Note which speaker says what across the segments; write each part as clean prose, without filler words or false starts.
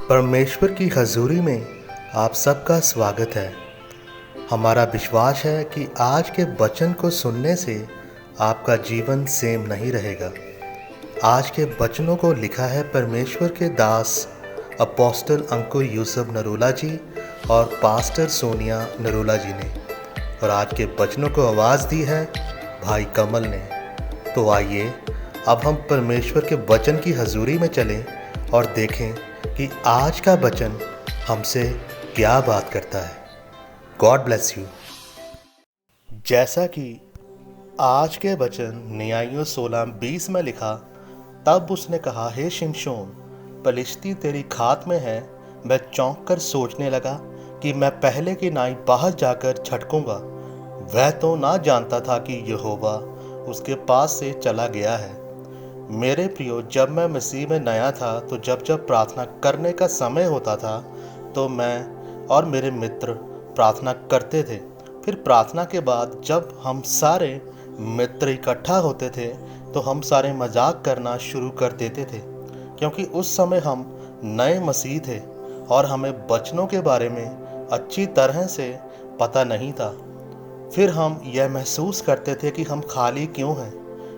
Speaker 1: परमेश्वर की हजूरी में आप सबका स्वागत है। हमारा विश्वास है कि आज के वचन को सुनने से आपका जीवन सेम नहीं रहेगा। आज के वचनों को लिखा है परमेश्वर के दास अपोस्टल अंकुर यूसुफ नरोला जी और पास्टर सोनिया नरोला जी ने, और आज के वचनों को आवाज़ दी है भाई कमल ने। तो आइए अब हम परमेश्वर के वचन की हजूरी में चलें और देखें कि आज का वचन हमसे क्या बात करता है। God bless you. जैसा कि आज के वचन न्यायियों 16:20 में लिखा, तब उसने कहा, हे शिमशोन, पलिश्ती तेरी घात में है। मैं चौंक कर सोचने लगा कि मैं पहले की नाई बाहर जाकर छटकूंगा। वह तो ना जानता था कि यहोवा उसके पास से चला गया है। मेरे प्रियो, जब मैं मसीह में नया था तो जब प्रार्थना करने का समय होता था तो मैं और मेरे मित्र प्रार्थना करते थे। फिर प्रार्थना के बाद जब हम सारे मित्र इकट्ठा होते थे तो हम सारे मजाक करना शुरू कर देते थे, क्योंकि उस समय हम नए मसीह थे और हमें वचनों के बारे में अच्छी तरह से पता नहीं था। फिर हम यह महसूस करते थे कि हम खाली क्यों हैं।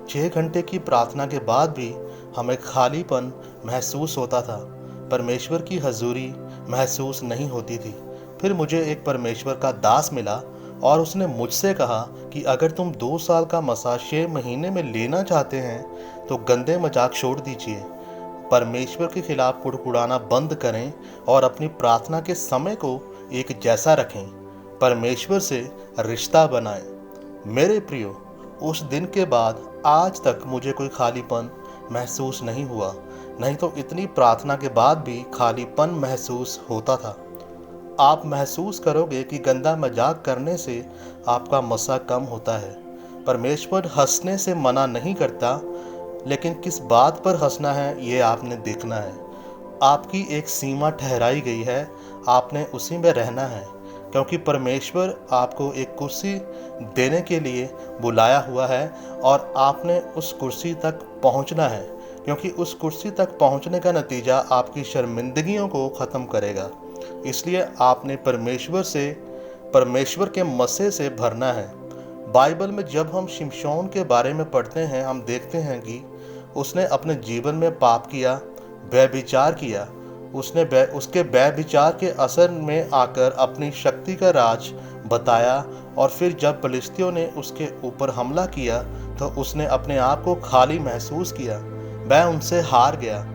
Speaker 1: 6 घंटे की प्रार्थना के बाद भी हमें खालीपन महसूस होता था, परमेश्वर की हजूरी महसूस नहीं होती थी। फिर मुझे एक परमेश्वर का दास मिला और उसने मुझसे कहा कि अगर तुम 2 साल का मसा 6 महीने में लेना चाहते हैं तो गंदे मजाक छोड़ दीजिए, परमेश्वर के खिलाफ कुड़कुड़ाना बंद करें और अपनी प्रार्थना के समय को एक जैसा रखें, परमेश्वर से रिश्ता बनाएं। मेरे प्रियो, उस दिन के बाद आज तक मुझे कोई खालीपन महसूस नहीं हुआ, नहीं तो इतनी प्रार्थना के बाद भी खालीपन महसूस होता था। आप महसूस करोगे कि गंदा मजाक करने से आपका मसा कम होता है। परमेश्वर हंसने से मना नहीं करता, लेकिन किस बात पर हंसना है ये आपने देखना है। आपकी एक सीमा ठहराई गई है, आपने उसी में रहना है, क्योंकि परमेश्वर आपको एक कुर्सी देने के लिए बुलाया हुआ है और आपने उस कुर्सी तक पहुंचना है, क्योंकि उस कुर्सी तक पहुंचने का नतीजा आपकी शर्मिंदगियों को ख़त्म करेगा। इसलिए आपने परमेश्वर के मसे से भरना है। बाइबल में जब हम शिमशोन के बारे में पढ़ते हैं, हम देखते हैं कि उसने अपने जीवन में पाप किया, व्यभिचार किया। उसके व्यभिचार के असर में आकर अपनी शक्ति का राज बताया, और फिर जब फिलिस्तियों ने उसके ऊपर हमला किया तो उसने अपने आप को खाली महसूस किया। वह उनसे हार गया।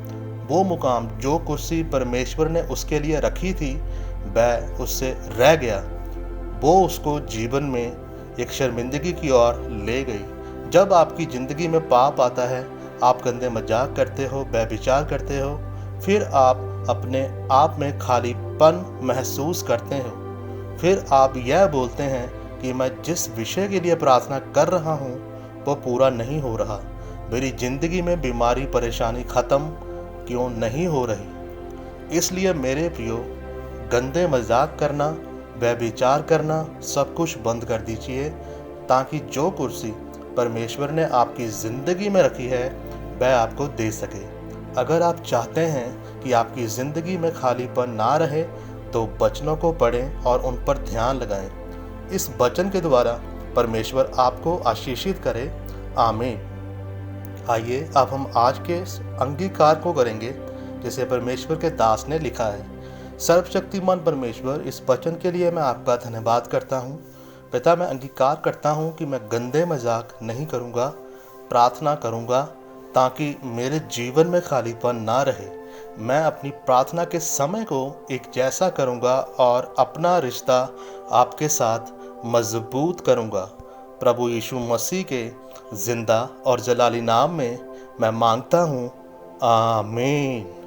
Speaker 1: वो मुकाम, जो कुर्सी परमेश्वर ने उसके लिए रखी थी, वह उससे रह गया। वो उसको जीवन में एक शर्मिंदगी की ओर ले गई। जब आपकी ज़िंदगी में पाप आता है, आप गंदे मजाक करते हो, व्यभिचार करते हो, फिर आप अपने आप में खालीपन महसूस करते हो। फिर आप यह बोलते हैं कि मैं जिस विषय के लिए प्रार्थना कर रहा हूँ वो पूरा नहीं हो रहा। मेरी ज़िंदगी में बीमारी परेशानी ख़त्म क्यों नहीं हो रही। इसलिए मेरे प्रियो, गंदे मजाक करना, व्यभिचार करना सब कुछ बंद कर दीजिए, ताकि जो कुर्सी परमेश्वर ने आपकी ज़िंदगी में रखी है वह आपको दे सके। अगर आप चाहते हैं कि आपकी ज़िंदगी में खालीपन ना रहे तो वचनों को पढ़ें और उन पर ध्यान लगाएं। इस वचन के द्वारा परमेश्वर आपको आशीषित करे। आमीन। आइए अब हम आज के अंगीकार को करेंगे जिसे परमेश्वर के दास ने लिखा है। सर्वशक्तिमान परमेश्वर, इस वचन के लिए मैं आपका धन्यवाद करता हूँ। पिता, मैं अंगीकार करता हूँ कि मैं गंदे मजाक नहीं करूँगा, प्रार्थना करूँगा ताकि मेरे जीवन में खालीपन ना रहे। मैं अपनी प्रार्थना के समय को एक जैसा करूँगा और अपना रिश्ता आपके साथ मजबूत करूँगा। प्रभु यीशु मसीह के जिंदा और जलाली नाम में मैं मांगता हूँ। आमीन।